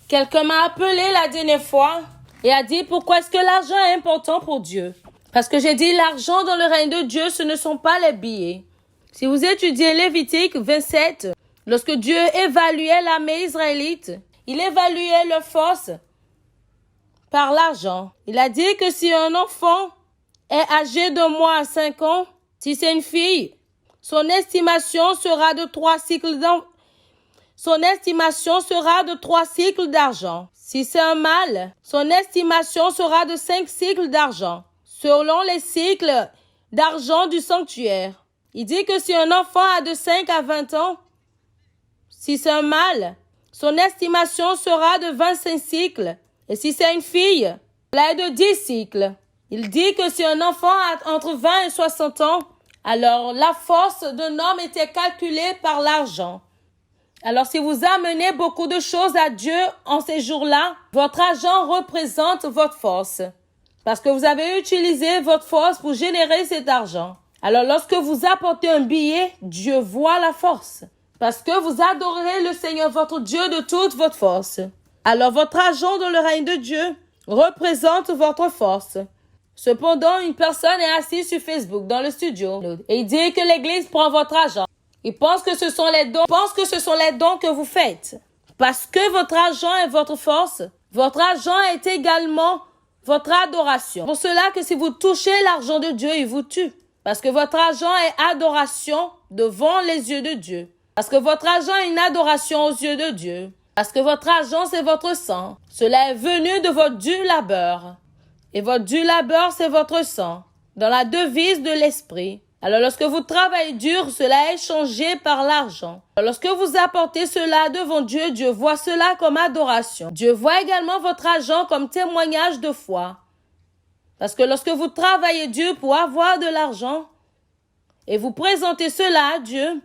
Quelqu'un m'a appelé la dernière fois et a dit pourquoi est-ce que l'argent est important pour Dieu? Parce que j'ai dit l'argent dans le règne de Dieu, ce ne sont pas les billets. Si vous étudiez Lévitique 27, lorsque Dieu évaluait l'armée israélite, il évaluait leur force par l'argent. Il a dit que si un enfant est âgé de mois à 5 ans, si c'est une fille, son estimation sera de 3 cycles d'argent. Si c'est un mâle, son estimation sera de 5 cycles d'argent, selon les cycles d'argent du sanctuaire. Il dit que si un enfant a de 5 à 20 ans, si c'est un mâle, son estimation sera de 25 cycles. Et si c'est une fille, elle est de 10 cycles. Il dit que si un enfant a entre 20 et 60 ans, alors la force d'un homme était calculée par l'argent. Alors si vous amenez beaucoup de choses à Dieu en ces jours-là, votre argent représente votre force. Parce que vous avez utilisé votre force pour générer cet argent. Alors lorsque vous apportez un billet, Dieu voit la force. Parce que vous adorez le Seigneur votre Dieu de toute votre force. Alors votre argent dans le règne de Dieu représente votre force. Cependant, une personne est assise sur Facebook dans le studio et il dit que l'église prend votre argent. Il pense que ce sont les dons, que vous faites. Parce que votre argent est votre force, votre argent est également votre adoration. Pour cela que si vous touchez l'argent de Dieu, il vous tue. Parce que votre argent est adoration devant les yeux de Dieu. Parce que votre argent est une adoration aux yeux de Dieu. Parce que votre argent, c'est votre sang. Cela est venu de votre dur labeur. Et votre dur labeur, c'est votre sang. Dans la devise de l'esprit. Alors lorsque vous travaillez dur, cela est changé par l'argent. Lorsque vous apportez cela devant Dieu, Dieu voit cela comme adoration. Dieu voit également votre argent comme témoignage de foi. Parce que lorsque vous travaillez dur pour avoir de l'argent et vous présentez cela à Dieu,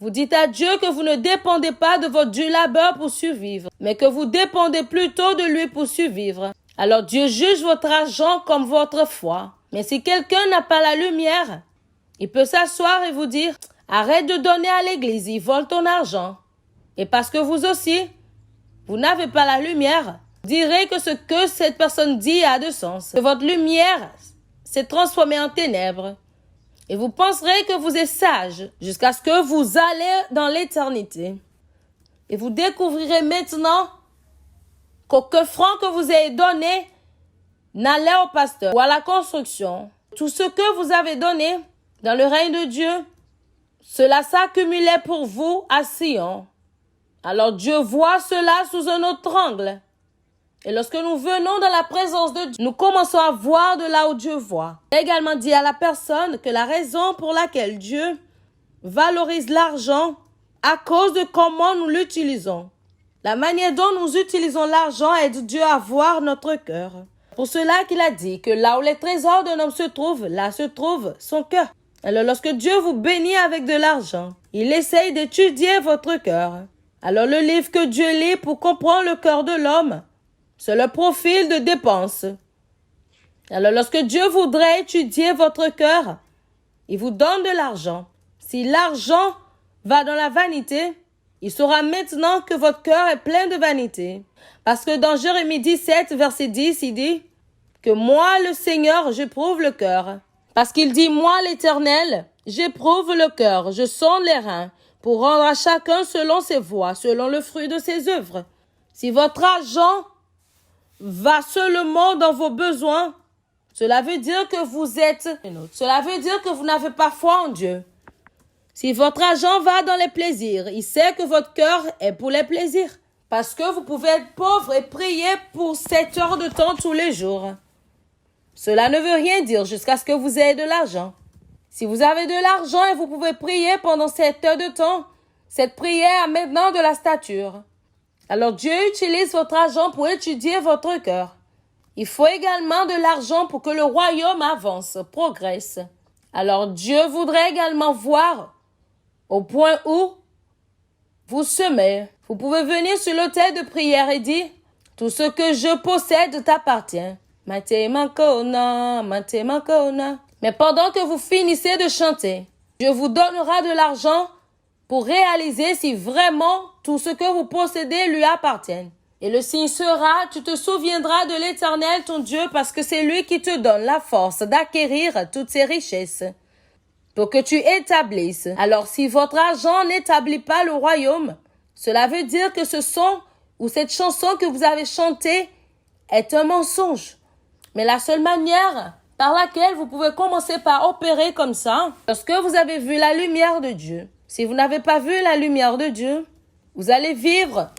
vous dites à Dieu que vous ne dépendez pas de votre dur labeur pour survivre, mais que vous dépendez plutôt de lui pour survivre. Alors Dieu juge votre argent comme votre foi. Mais si quelqu'un n'a pas la lumière, il peut s'asseoir et vous dire « Arrête de donner à l'église, ils volent ton argent. » Et parce que vous aussi, vous n'avez pas la lumière, vous direz que ce que cette personne dit a de sens. Que votre lumière s'est transformée en ténèbres. Et vous penserez que vous êtes sage jusqu'à ce que vous allez dans l'éternité. Et vous découvrirez maintenant qu'aucun franc que vous ayez donné n'allait au pasteur ou à la construction. Tout ce que vous avez donné dans le règne de Dieu, cela s'accumulait pour vous à Sion. Alors Dieu voit cela sous un autre angle. Et lorsque nous venons dans la présence de Dieu, nous commençons à voir de là où Dieu voit. Il a également dit à la personne que la raison pour laquelle Dieu valorise l'argent à cause de comment nous l'utilisons. La manière dont nous utilisons l'argent aide Dieu à voir notre cœur. Pour cela qu'il a dit que là où les trésors d'un homme se trouvent, là se trouve son cœur. Alors lorsque Dieu vous bénit avec de l'argent, il essaye d'étudier votre cœur. Alors le livre que Dieu lit pour comprendre le cœur de l'homme, c'est le profil de dépense. Alors lorsque Dieu voudrait étudier votre cœur, il vous donne de l'argent. Si l'argent va dans la vanité, il saura maintenant que votre cœur est plein de vanité. Parce que dans Jérémie 17, verset 10, il dit que moi, le Seigneur, j'éprouve le cœur. Parce qu'il dit, moi, l'Éternel, j'éprouve le cœur, je sonde les reins, pour rendre à chacun selon ses voies, selon le fruit de ses œuvres. Si votre argent va seulement dans vos besoins, cela veut dire que vous n'avez pas foi en Dieu. Si votre argent va dans les plaisirs, il sait que votre cœur est pour les plaisirs. Parce que vous pouvez être pauvre et prier pour 7 heures de temps tous les jours. Cela ne veut rien dire jusqu'à ce que vous ayez de l'argent. Si vous avez de l'argent et vous pouvez prier pendant 7 heures de temps, cette prière a maintenant de la stature. Alors Dieu utilise votre argent pour étudier votre cœur. Il faut également de l'argent pour que le royaume avance, progresse. Alors Dieu voudrait également voir au point où vous semez. Vous pouvez venir sur l'autel de prière et dire « Tout ce que je possède t'appartient. » Mais pendant que vous finissez de chanter, Dieu vous donnera de l'argent pour réaliser si vraiment tout ce que vous possédez lui appartient. Et le signe sera, tu te souviendras de l'Éternel ton Dieu parce que c'est lui qui te donne la force d'acquérir toutes ces richesses pour que tu établisses. Alors si votre argent n'établit pas le royaume, cela veut dire que ce son ou cette chanson que vous avez chantée est un mensonge. Mais la seule manière par laquelle vous pouvez commencer par opérer comme ça, lorsque vous avez vu la lumière de Dieu. Si vous n'avez pas vu la lumière de Dieu, vous allez vivre.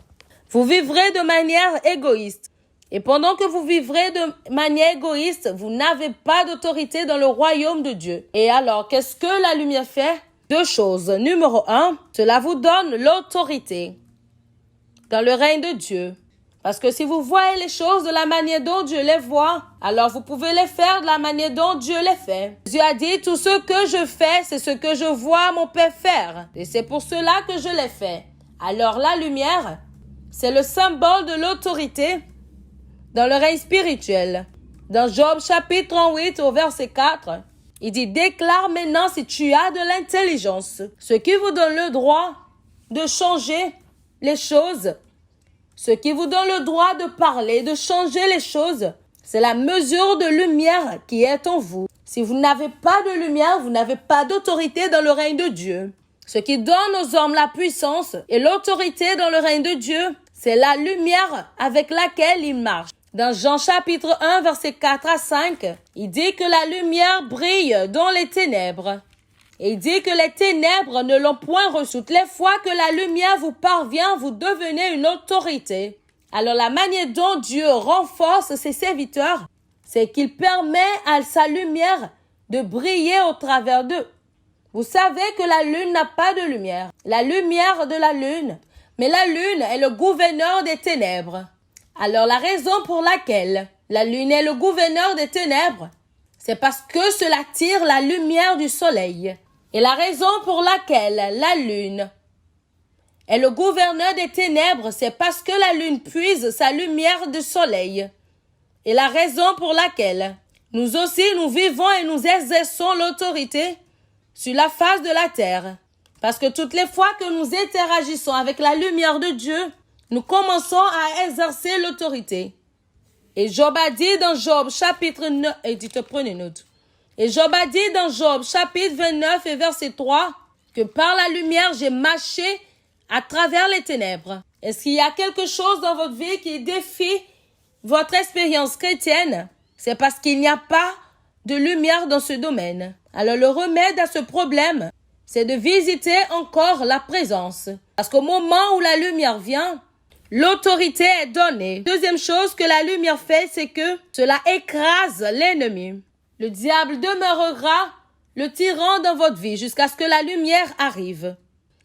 Vous vivrez de manière égoïste. Et pendant que vous vivrez de manière égoïste, vous n'avez pas d'autorité dans le royaume de Dieu. Et alors, qu'est-ce que la lumière fait? Deux choses. Numéro 1, cela vous donne l'autorité dans le règne de Dieu. Parce que si vous voyez les choses de la manière dont Dieu les voit, alors vous pouvez les faire de la manière dont Dieu les fait. Dieu a dit, tout ce que je fais, c'est ce que je vois mon Père faire. Et c'est pour cela que je les fais. Alors la lumière, c'est le symbole de l'autorité dans le règne spirituel. Dans Job chapitre 38 au verset 4, il dit, déclare maintenant si tu as de l'intelligence, ce qui vous donne le droit de changer les choses. Ce qui vous donne le droit de parler, de changer les choses, c'est la mesure de lumière qui est en vous. Si vous n'avez pas de lumière, vous n'avez pas d'autorité dans le règne de Dieu. Ce qui donne aux hommes la puissance et l'autorité dans le règne de Dieu, c'est la lumière avec laquelle ils marchent. Dans Jean chapitre 1, verset 4 à 5, il dit que la lumière brille dans les ténèbres. Et il dit que les ténèbres ne l'ont point reçu. Toutes les fois que la lumière vous parvient, vous devenez une autorité. Alors la manière dont Dieu renforce ses serviteurs, c'est qu'il permet à sa lumière de briller au travers d'eux. Vous savez que la lune n'a pas de lumière. La lumière de la lune. Mais la lune est le gouverneur des ténèbres. Alors la raison pour laquelle la lune est le gouverneur des ténèbres, c'est parce que cela tire la lumière du soleil. Et la raison pour laquelle la lune est le gouverneur des ténèbres, c'est parce que la lune puise sa lumière du soleil. Et la raison pour laquelle nous aussi nous vivons et nous exerçons l'autorité sur la face de la terre. Parce que toutes les fois que nous interagissons avec la lumière de Dieu, nous commençons à exercer l'autorité. Et Job a dit dans Job chapitre 9, et dites, prenez note. Et Job a dit dans Job chapitre 29 et verset 3 que par la lumière j'ai marché à travers les ténèbres. Est-ce qu'il y a quelque chose dans votre vie qui défie votre expérience chrétienne? C'est parce qu'il n'y a pas de lumière dans ce domaine. Alors le remède à ce problème, c'est de visiter encore la présence. Parce qu'au moment où la lumière vient, l'autorité est donnée. Deuxième chose que la lumière fait, c'est que cela écrase l'ennemi. Le diable demeurera le tyran dans votre vie jusqu'à ce que la lumière arrive.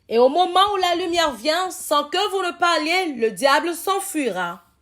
Et au moment où la lumière vient, sans que vous ne parliez, le diable s'enfuira.